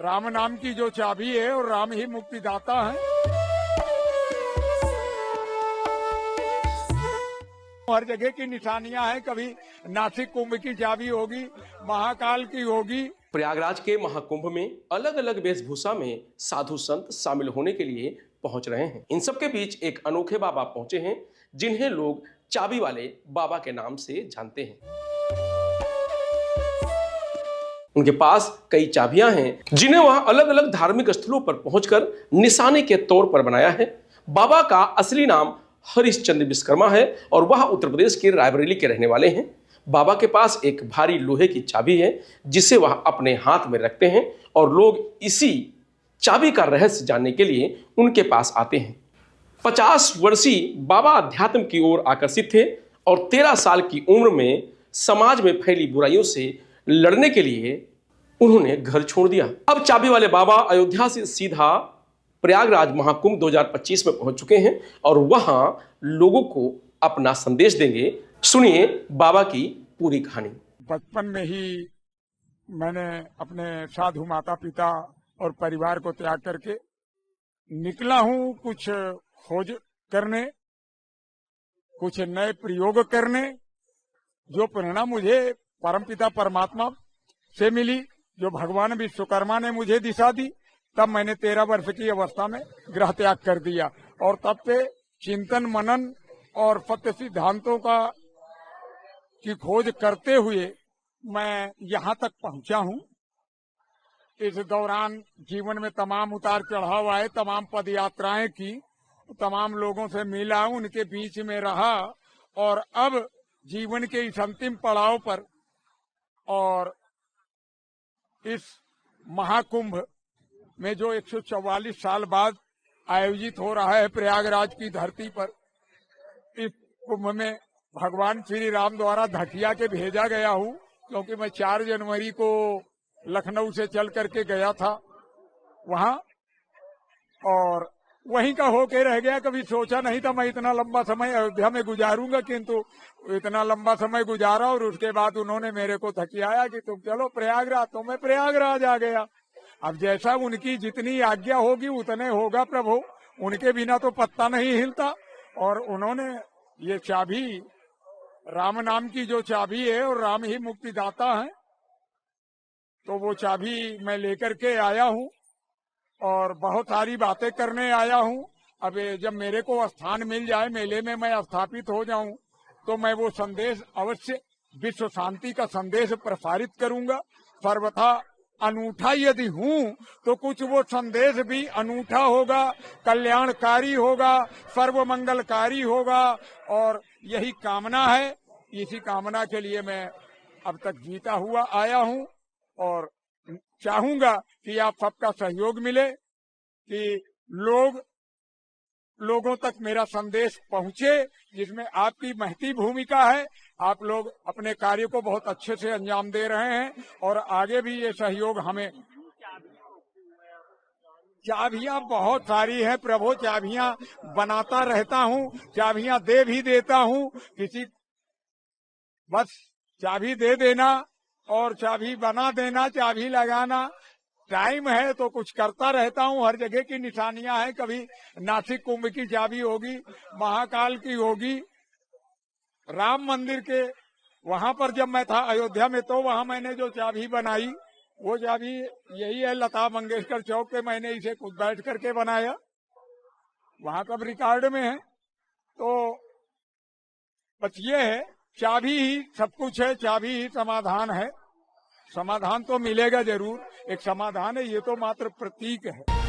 राम नाम की जो चाबी है और राम ही मुक्तिदाता है। हर जगह की निशानियां हैं, कभी नासिक कुंभ की चाबी होगी, महाकाल की होगी। प्रयागराज के महाकुंभ में अलग अलग वेशभूषा में साधु संत शामिल होने के लिए पहुंच रहे हैं। इन सब के बीच एक अनोखे बाबा पहुंचे हैं जिन्हें लोग चाबी वाले बाबा के नाम से जानते हैं। उनके पास कई चाबियां हैं जिन्हें वह अलग अलग धार्मिक स्थलों पर पहुंचकर निशाने के तौर पर बनाया है। बाबा का असली नाम हरिश्चंद्र विश्वकर्मा है और वह उत्तर प्रदेश के रायबरेली के रहने वाले हैं। बाबा के पास एक भारी लोहे की चाबी है जिसे वह अपने हाथ में रखते हैं और लोग इसी चाबी का रहस्य जानने के लिए उनके पास आते हैं। 50 वर्षीय बाबा अध्यात्म की ओर आकर्षित थे और 13 साल की उम्र में समाज में फैली बुराइयों से लड़ने के लिए उन्होंने घर छोड़ दिया। अब चाबी वाले बाबा अयोध्या से सीधा प्रयागराज महाकुंभ 2025 में पहुंच चुके हैं और वहां लोगों को अपना संदेश देंगे। सुनिए बाबा की पूरी कहानी। बचपन में ही मैंने अपने साधु माता पिता और परिवार को त्याग करके निकला हूं कुछ खोज करने, कुछ नए प्रयोग करने। जो प्रेरणा मुझे परमपिता परमात्मा से मिली, जो भगवान विश्वकर्मा ने मुझे दिशा दी, तब मैंने 13 वर्ष की अवस्था में गृह त्याग कर दिया और तब से चिंतन मनन और सत्य सिद्धांतों की खोज करते हुए मैं यहाँ तक पहुँचा हूँ। इस दौरान जीवन में तमाम उतार चढ़ाव आए, तमाम पद यात्राएं की, तमाम लोगों से मिला, उनके बीच में रहा और अब जीवन के इस अंतिम पड़ाव पर और इस महाकुंभ में जो 144 साल बाद आयोजित हो रहा है प्रयागराज की धरती पर, इस कुंभ में भगवान श्री राम द्वारा धकिया के भेजा गया हूँ, क्योंकि मैं 4 जनवरी को लखनऊ से चल करके गया था वहां और वहीं का होके रह गया। कभी सोचा नहीं था मैं इतना लंबा समय अयोध्या में गुजारूंगा, किंतु इतना लंबा समय गुजारा और उसके बाद उन्होंने मेरे को धकियाया कि तुम चलो प्रयागराज, तो मैं प्रयागराज आ गया। अब जैसा उनकी जितनी आज्ञा होगी उतने होगा प्रभु, उनके बिना तो पत्ता नहीं हिलता। और उन्होंने ये चाबी, राम नाम की जो चाबी है और राम ही मुक्तिदाता है, तो वो चाबी मैं लेकर के आया हूँ और बहुत सारी बातें करने आया हूँ। अब जब मेरे को स्थान मिल जाए, मेले में मैं स्थापित हो जाऊं, तो मैं वो संदेश अवश्य विश्व शांति का संदेश प्रसारित करूंगा। सर्वथा अनूठा यदि हूँ तो कुछ वो संदेश भी अनूठा होगा, कल्याणकारी होगा, सर्व मंगलकारी होगा और यही कामना है। इसी कामना के लिए मैं अब तक जीता हुआ आया हूँ और चाहूंगा कि आप सबका सहयोग मिले, कि लोगों तक मेरा संदेश पहुंचे, जिसमें आपकी महती भूमिका है। आप लोग अपने कार्य को बहुत अच्छे से अंजाम दे रहे हैं और आगे भी ये सहयोग हमें। चाबियां बहुत सारी है प्रभु, चाबियां बनाता रहता हूँ, चाबियां दे भी देता हूँ। किसी बस चाबी दे देना और चाबी बना देना, चाबी लगाना, टाइम है तो कुछ करता रहता हूँ। हर जगह की निशानियां हैं, कभी नासिक कुंभ की चाबी होगी, महाकाल की होगी, राम मंदिर के वहां पर जब मैं था अयोध्या में, तो वहां मैंने जो चाबी बनाई वो चाबी यही है, लता मंगेशकर चौक पे मैंने इसे खुद बैठ करके बनाया, वहां तब रिकॉर्ड में है। तो बस ये है, चाबी ही सब कुछ है, चाबी ही समाधान है। समाधान तो मिलेगा जरूर, एक समाधान है, ये तो मात्र प्रतीक है।